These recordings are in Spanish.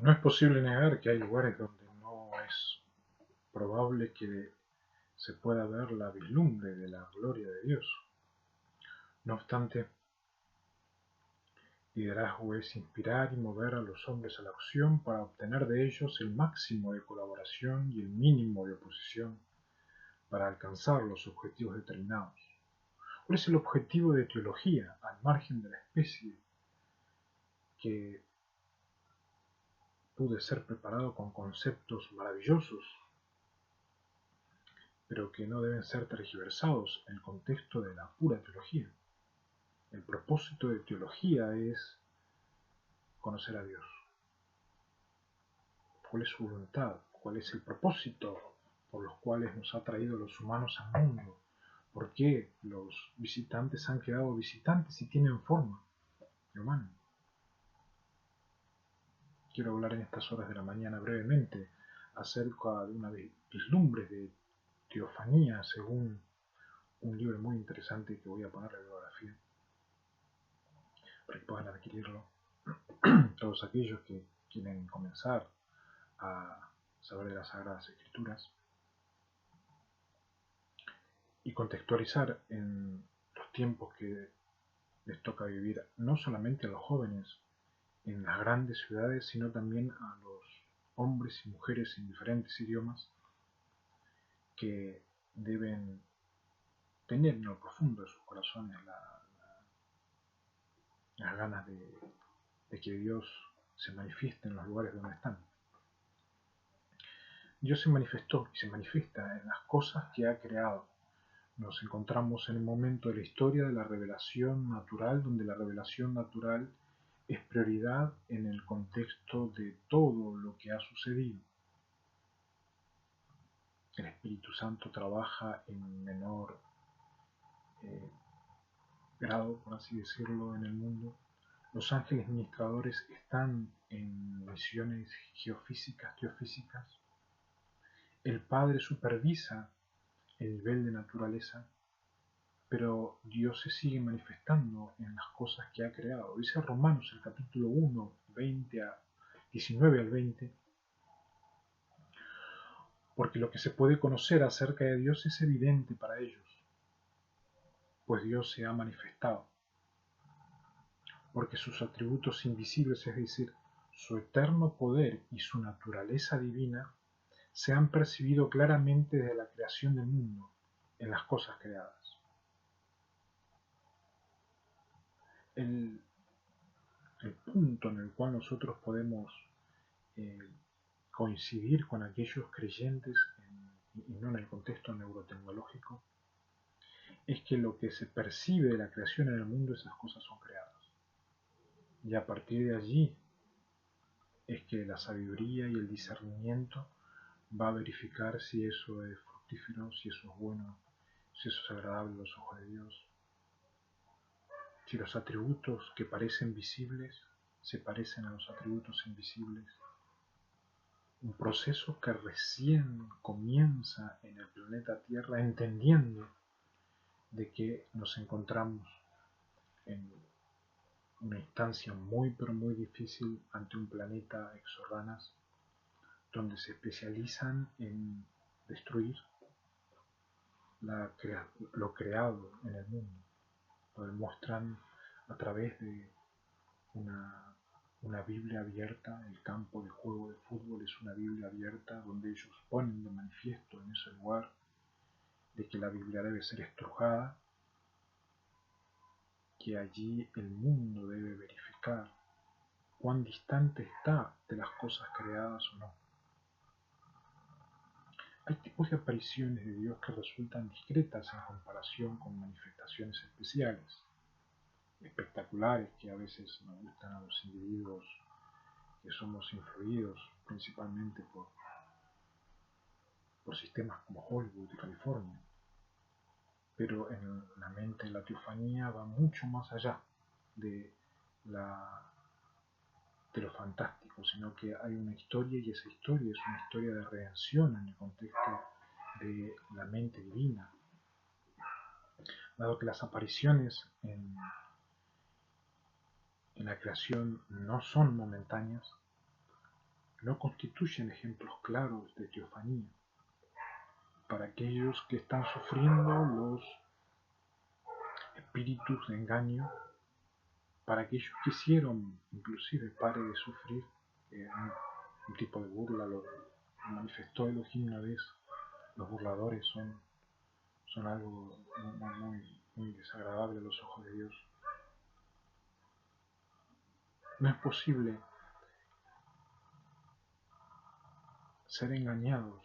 No es posible negar que hay lugares donde no es probable que se pueda ver la vislumbre de la gloria de Dios. No obstante, liderazgo es inspirar y mover a los hombres a la acción para obtener de ellos el máximo de colaboración y el mínimo de oposición para alcanzar los objetivos determinados. ¿Cuál es el objetivo de teología al margen de la especie que pude ser preparado con conceptos maravillosos, pero que no deben ser tergiversados en el contexto de la pura teología? El propósito de teología es conocer a Dios. ¿Cuál es su voluntad? ¿Cuál es el propósito por los cuales nos ha traído los humanos al mundo? ¿Por qué los visitantes han quedado visitantes y tienen forma de humano? Quiero hablar en estas horas de la mañana brevemente acerca de una vislumbre de teofanía según un libro muy interesante que voy a poner en la bibliografía para que puedan adquirirlo todos aquellos que quieren comenzar a saber de las Sagradas Escrituras y contextualizar en los tiempos que les toca vivir, no solamente a los jóvenes en las grandes ciudades, sino también a los hombres y mujeres en diferentes idiomas que deben tener en lo profundo de sus corazones las ganas de que Dios se manifieste en los lugares donde están. Dios se manifestó y se manifiesta en las cosas que ha creado. Nos encontramos en un momento de la historia de la revelación natural, donde la revelación natural es prioridad en el contexto de todo lo que ha sucedido. El Espíritu Santo trabaja en menor grado, por así decirlo, en el mundo. Los ángeles ministradores están en misiones geofísicas, teofísicas. El Padre supervisa el nivel de naturaleza, pero Dios se sigue manifestando en las cosas que ha creado. Dice Romanos, el capítulo 1, 19 al 20, porque lo que se puede conocer acerca de Dios es evidente para ellos, pues Dios se ha manifestado, porque sus atributos invisibles, es decir, su eterno poder y su naturaleza divina, se han percibido claramente desde la creación del mundo, en las cosas creadas. El punto en el cual nosotros podemos coincidir con aquellos creyentes, y no en el contexto neurotecnológico, es que lo que se percibe de la creación en el mundo, esas cosas son creadas. Y a partir de allí es que la sabiduría y el discernimiento va a verificar si eso es fructífero, si eso es bueno, si eso es agradable a los ojos de Dios, si los atributos que parecen visibles se parecen a los atributos invisibles. Un proceso que recién comienza en el planeta Tierra, entendiendo de que nos encontramos en una instancia muy pero muy difícil ante un planeta exoranas, donde se especializan en destruir lo creado en el mundo. Lo demuestran a través de una Biblia abierta. El campo de juego de fútbol es una Biblia abierta donde ellos ponen de manifiesto en ese lugar de que la Biblia debe ser estrujada, que allí el mundo debe verificar cuán distante está de las cosas creadas o no. Hay tipos de apariciones de Dios que resultan discretas en comparación con manifestaciones especiales, espectaculares, que a veces nos gustan a los individuos que somos influidos principalmente por sistemas como Hollywood y California. Pero en la mente la teofanía va mucho más allá de lo fantástico, sino que hay una historia, y esa historia es una historia de redención en el contexto de la mente divina. Dado que las apariciones en la creación no son momentáneas, no constituyen ejemplos claros de teofanía para aquellos que están sufriendo los espíritus de engaño, para aquellos que hicieron, inclusive pare de sufrir, un tipo de burla, lo manifestó Elohim una vez. Los burladores son algo muy desagradable a los ojos de Dios. No es posible ser engañados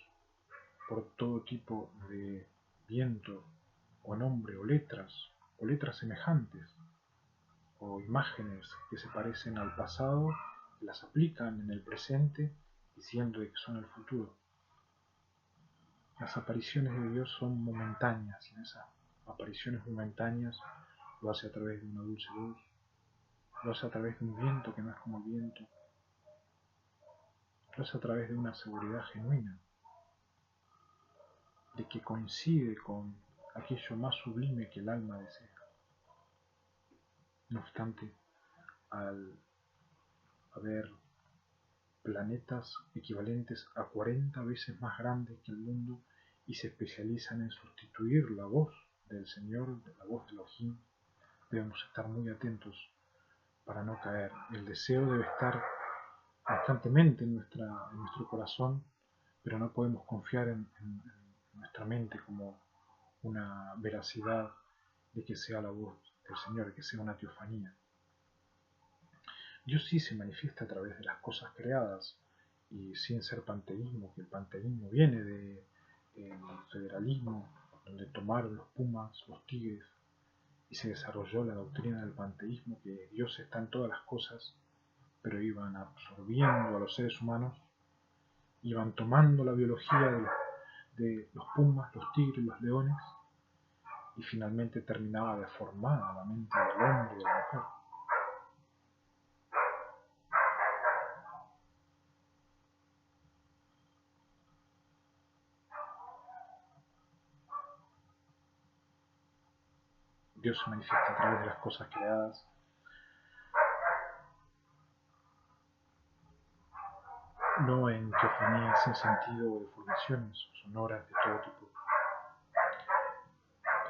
por todo tipo de viento o nombre o letras semejantes o imágenes que se parecen al pasado, que las aplican en el presente diciendo que son el futuro. Las apariciones de Dios son momentáneas y en esas apariciones momentáneas lo hace a través de una dulce voz, lo hace a través de un viento que no es como el viento, lo hace a través de una seguridad genuina, de que coincide con aquello más sublime que el alma desea. No obstante, al haber planetas equivalentes a 40 veces más grandes que el mundo y se especializan en sustituir la voz del Señor, la voz de Elohim, debemos estar muy atentos para no caer. El deseo debe estar constantemente en nuestro corazón, pero no podemos confiar en nuestra mente como una veracidad de que sea la voz del Señor, de que sea una teofanía. Dios sí se manifiesta a través de las cosas creadas y sin ser panteísmo, que el panteísmo viene del federalismo, donde tomaron los pumas, los tigres, y se desarrolló la doctrina del panteísmo, que Dios está en todas las cosas, pero iban absorbiendo a los seres humanos, iban tomando la biología de los pumas, los tigres, los leones, y finalmente terminaba deformada la mente del hombre y de la mujer. Dios se manifiesta a través de las cosas creadas, no en teofanías sin sentido o deformaciones sonoras de todo tipo.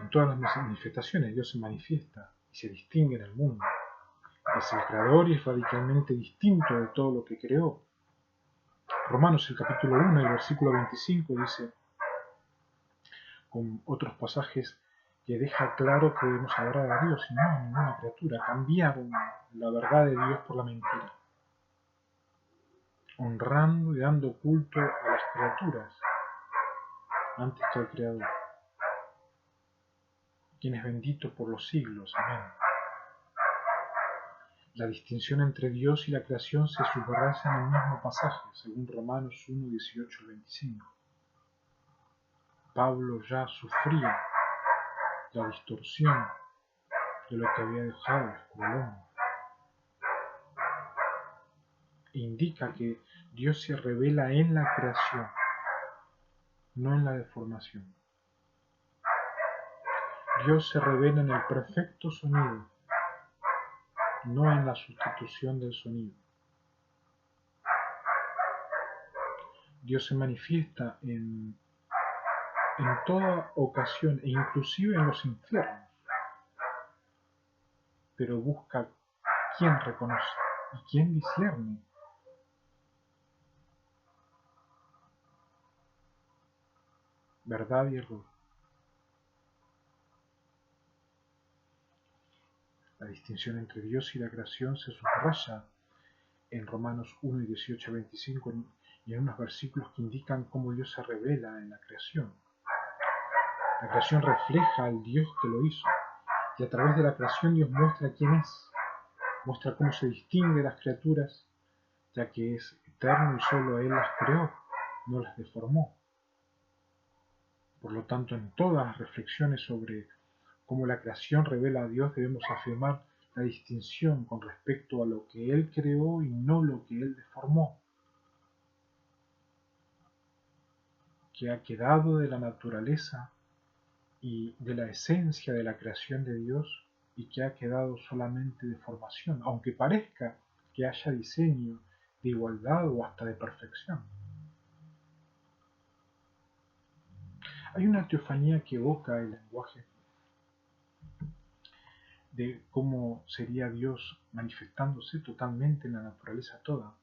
En todas las manifestaciones Dios se manifiesta y se distingue en el mundo. Es el creador y es radicalmente distinto de todo lo que creó. Romanos, el capítulo 1, el versículo 25 dice, con otros pasajes, que deja claro que debemos adorar a Dios y no a ninguna criatura. Cambiaron la verdad de Dios por la mentira, honrando y dando culto a las criaturas antes que al Creador, quien es bendito por los siglos. Amén. La distinción entre Dios y la creación se subraya en el mismo pasaje, según Romanos 1, 18 al 25. Pablo ya sufría la distorsión de lo que había dejado el hombre. Indica que Dios se revela en la creación, no en la deformación. Dios se revela en el perfecto sonido, no en la sustitución del sonido. Dios se manifiesta en toda ocasión e inclusive en los infiernos, pero busca quién reconoce y quién discierne. Verdad y error. La distinción entre Dios y la creación se subraya en Romanos 1 y 18 a 25 y en unos versículos que indican cómo Dios se revela en la creación. La creación refleja al Dios que lo hizo y a través de la creación Dios muestra quién es, muestra cómo se distingue de las criaturas, ya que es eterno y solo Él las creó, no las deformó. Por lo tanto, en todas las reflexiones sobre cómo la creación revela a Dios debemos afirmar la distinción con respecto a lo que Él creó y no lo que Él deformó, que ha quedado de la naturaleza y de la esencia de la creación de Dios y que ha quedado solamente de formación, aunque parezca que haya diseño de igualdad o hasta de perfección. Hay una teofanía que evoca el lenguaje de cómo sería Dios manifestándose totalmente en la naturaleza toda.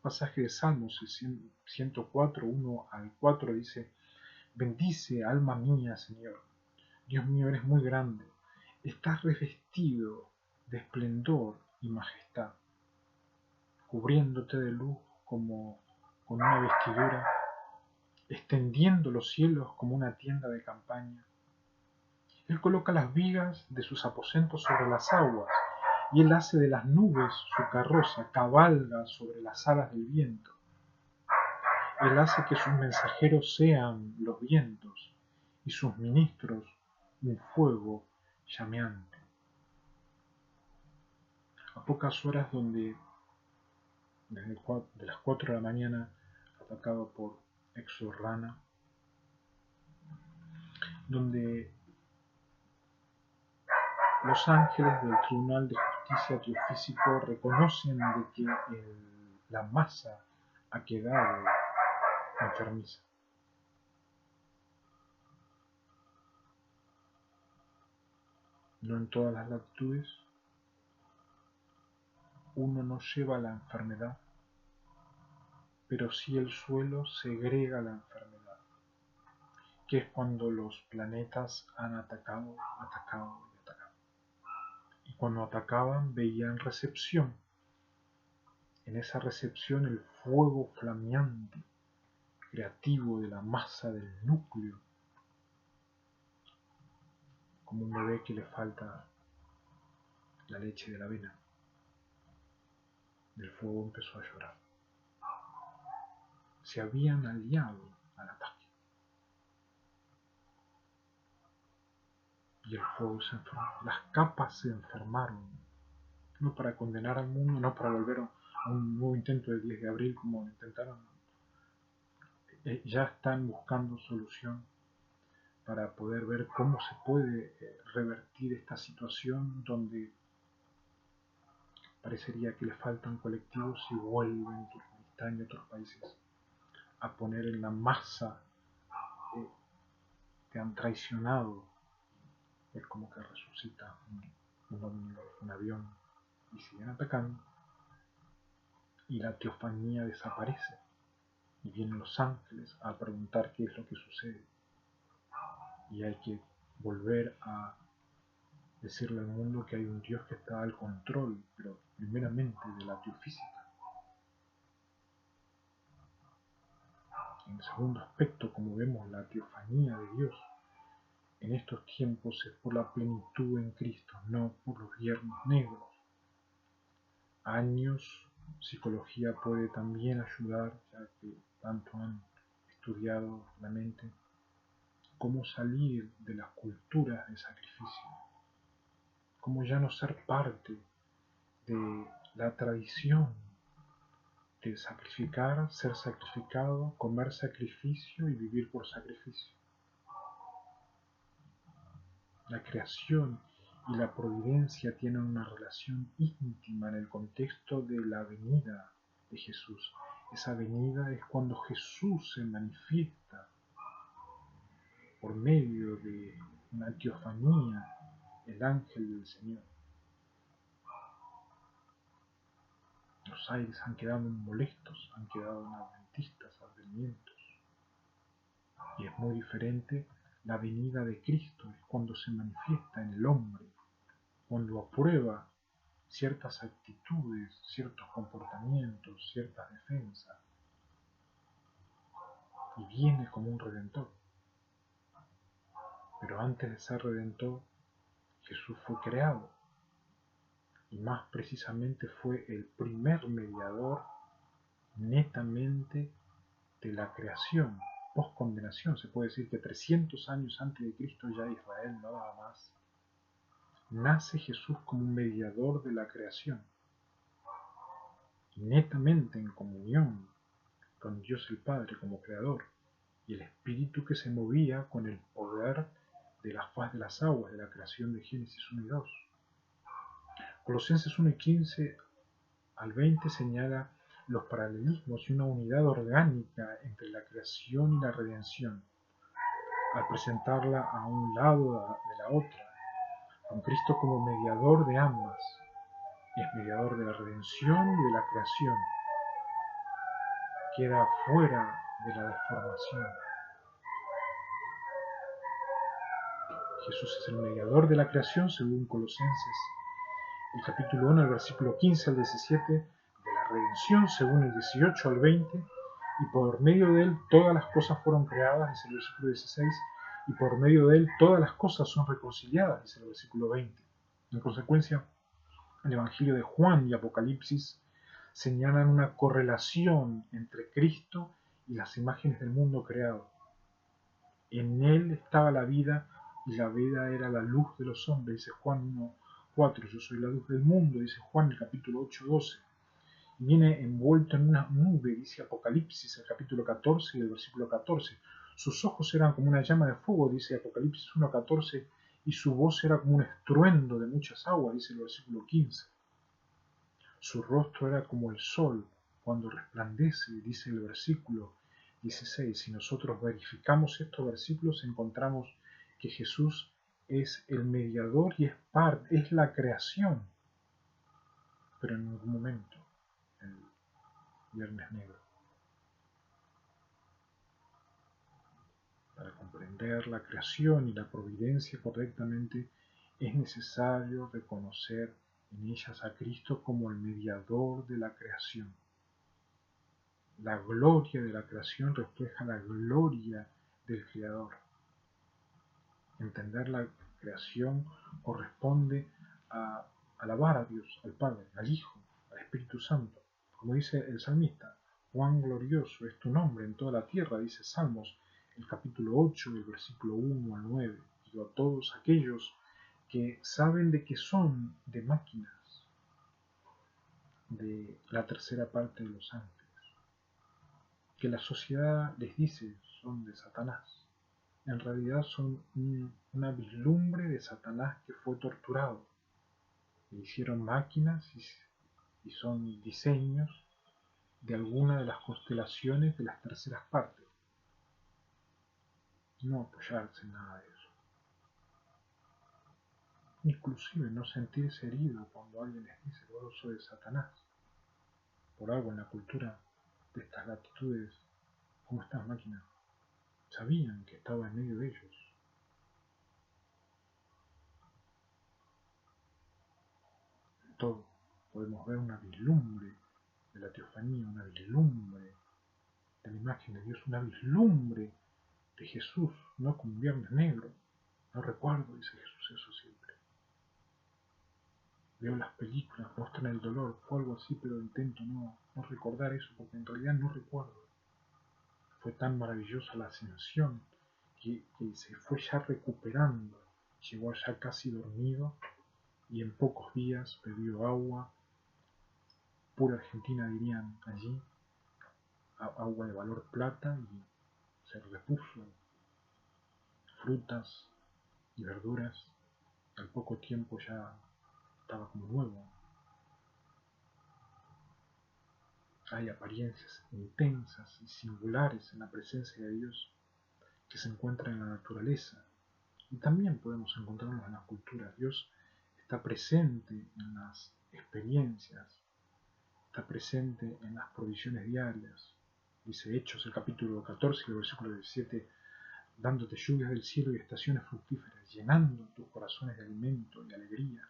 Pasaje de Salmos, el 104, 1 al 4 dice: bendice, alma mía, Señor. Dios mío, eres muy grande. Estás revestido de esplendor y majestad, cubriéndote de luz como con una vestidura, extendiendo los cielos como una tienda de campaña. Él coloca las vigas de sus aposentos sobre las aguas, y él hace de las nubes su carroza, cabalga sobre las alas del viento. Él hace que sus mensajeros sean los vientos, y sus ministros un fuego llameante. A pocas horas de las 4 de la mañana, atacado por Exo-Rana, donde los ángeles del Tribunal de Justicia Teofísico reconocen de que la masa ha quedado enfermiza. No en todas las latitudes uno no lleva la enfermedad, pero sí el suelo segrega la enfermedad, que es cuando los planetas han atacado. Y cuando atacaban veían recepción. En esa recepción el fuego flameante, creativo de la masa del núcleo, como un bebé que le falta la leche de la vena. Del fuego empezó a llorar. Se habían aliado al ataque. Y el fuego se enfermó. Las capas se enfermaron. No para condenar al mundo, no para volver a un nuevo intento del 10 de abril como intentaron. Ya están buscando solución para poder ver cómo se puede revertir esta situación donde parecería que le faltan colectivos y vuelven Turkmenistán y otros países a poner en la masa que han traicionado. Es como que resucita un avión y siguen atacando, y la teofanía desaparece y vienen los ángeles a preguntar qué es lo que sucede, y hay que volver a decirle al mundo que hay un Dios que está al control, pero primeramente de la teofísica. En el segundo aspecto, como vemos la teofanía de Dios en estos tiempos, es por la plenitud en Cristo, no por los viernes negros. Años, psicología puede también ayudar, ya que tanto han estudiado la mente, cómo salir de las culturas de sacrificio, cómo ya no ser parte de la tradición de sacrificar, ser sacrificado, comer sacrificio y vivir por sacrificio. La creación y la providencia tienen una relación íntima en el contexto de la venida de Jesús. Esa venida es cuando Jesús se manifiesta por medio de una teofanía, el ángel del Señor. Los aires han quedado molestos, han quedado adventistas, advenimientos. Y es muy diferente la venida de Cristo, es cuando se manifiesta en el hombre, cuando aprueba ciertas actitudes, ciertos comportamientos, ciertas defensas, y viene como un redentor. Pero antes de ser redentor, Jesús fue creado, y más precisamente fue el primer mediador netamente de la creación, post condenación. Se puede decir que 300 años antes de Cristo ya Israel no daba más. Nace Jesús como un mediador de la creación, netamente en comunión con Dios el Padre como creador, y el Espíritu que se movía con el poder de la faz de las aguas de la creación de Génesis 1 y 2. Colosenses 1 y 15 al 20 señala los paralelismos y una unidad orgánica entre la creación y la redención, al presentarla a un lado de la otra, con Cristo como mediador de ambas. Es mediador de la redención y de la creación. Queda fuera de la deformación. Jesús es el mediador de la creación según Colosenses, el capítulo 1, el versículo 15 al 17, de la redención según el 18 al 20, y por medio de él todas las cosas fueron creadas, dice el versículo 16, y por medio de él todas las cosas son reconciliadas, dice el versículo 20. En consecuencia, el Evangelio de Juan y Apocalipsis señalan una correlación entre Cristo y las imágenes del mundo creado. En él estaba la vida, y la vida era la luz de los hombres, dice Juan 1:4. Yo soy la luz del mundo, dice Juan en el capítulo 8:12. Y viene envuelto en una nube, dice Apocalipsis, el capítulo 14 y el versículo 14. Sus ojos eran como una llama de fuego, dice Apocalipsis 1:14, y su voz era como un estruendo de muchas aguas, dice el versículo 15. Su rostro era como el sol cuando resplandece, dice el versículo 16. Si nosotros verificamos estos versículos, encontramos que Jesús es el mediador y es la creación. Pero en ningún momento, el Viernes Negro. Para comprender la creación y la providencia correctamente, es necesario reconocer en ellas a Cristo como el mediador de la creación. La gloria de la creación refleja la gloria del Creador. Entender la creación corresponde a alabar a Dios, al Padre, al Hijo, al Espíritu Santo. Como dice el salmista, cuán glorioso es tu nombre en toda la tierra, dice Salmos, el capítulo 8, el versículo 1 al 9. Digo, a todos aquellos que saben de que son de máquinas, de la tercera parte de los ángeles, que la sociedad les dice son de Satanás. En realidad son una vislumbre de Satanás que fue torturado. Le hicieron máquinas y son diseños de alguna de las constelaciones de las terceras partes. No apoyarse en nada de eso. Inclusive no sentirse herido cuando alguien les dice vos sos de Satanás. Por algo en la cultura de estas latitudes, como estas máquinas, sabían que estaba en medio de ellos. En todo podemos ver una vislumbre de la teofanía, una vislumbre de la imagen de Dios, una vislumbre de Jesús, no como un Viernes Negro. No recuerdo, dice Jesús, eso siempre. Veo las películas, muestran el dolor o algo así, pero intento no recordar eso, porque en realidad no recuerdo. Fue tan maravillosa la ascensión que se fue ya recuperando, llegó ya casi dormido y en pocos días bebió agua, pura Argentina dirían allí, agua de valor plata, y se repuso frutas y verduras, al poco tiempo ya estaba como nuevo. Hay apariencias intensas y singulares en la presencia de Dios que se encuentran en la naturaleza y también podemos encontrarlos en las culturas. Dios está presente en las experiencias, está presente en las provisiones diarias. Dice Hechos, el capítulo 14, el versículo 17, dándote lluvias del cielo y estaciones fructíferas, llenando tus corazones de alimento y alegría.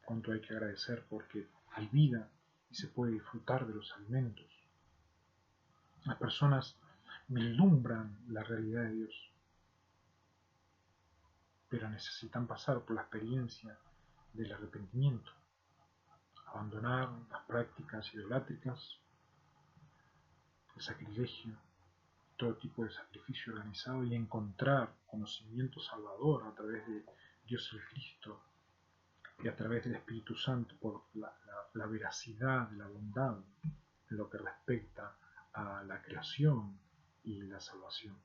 Cuánto hay que agradecer porque hay vida y se puede disfrutar de los alimentos. Las personas vislumbran la realidad de Dios, pero necesitan pasar por la experiencia del arrepentimiento, abandonar las prácticas idolátricas, el sacrilegio, todo tipo de sacrificio organizado y encontrar conocimiento salvador a través de Dios el Cristo y a través del Espíritu Santo por la veracidad de la bondad en lo que respecta a la creación y la salvación.